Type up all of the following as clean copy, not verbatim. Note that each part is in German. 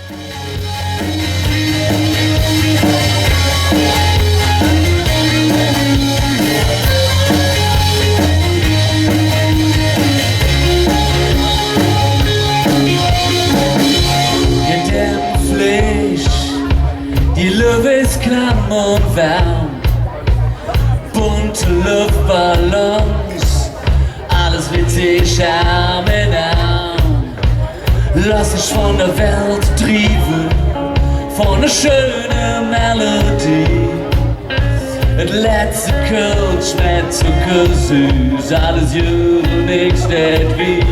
In dem Fleisch, die Luft ist klamm und warm, bunte Luftballons, alles wird sich Arm in Arm. Lass dich von der Welt treiben, von der schönen Melodie. Het letzte Kölsch schmeckt zuckersüß, alles jünger, nichts nicht wie.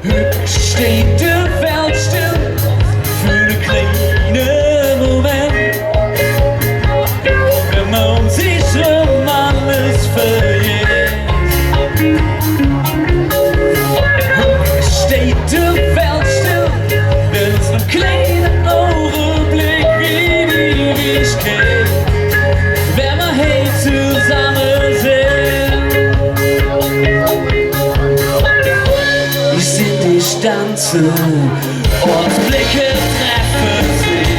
Heute steht der Welt still für einen kleinen Moment. Wenn man um sich rum alles verliert. Heute steht der Welt still, wenn es einen kleinen Augenblick wie die Ewigkeit. Wenn wir hier zusammen sind, ich seh dich tanzen und Blicke treffen sich.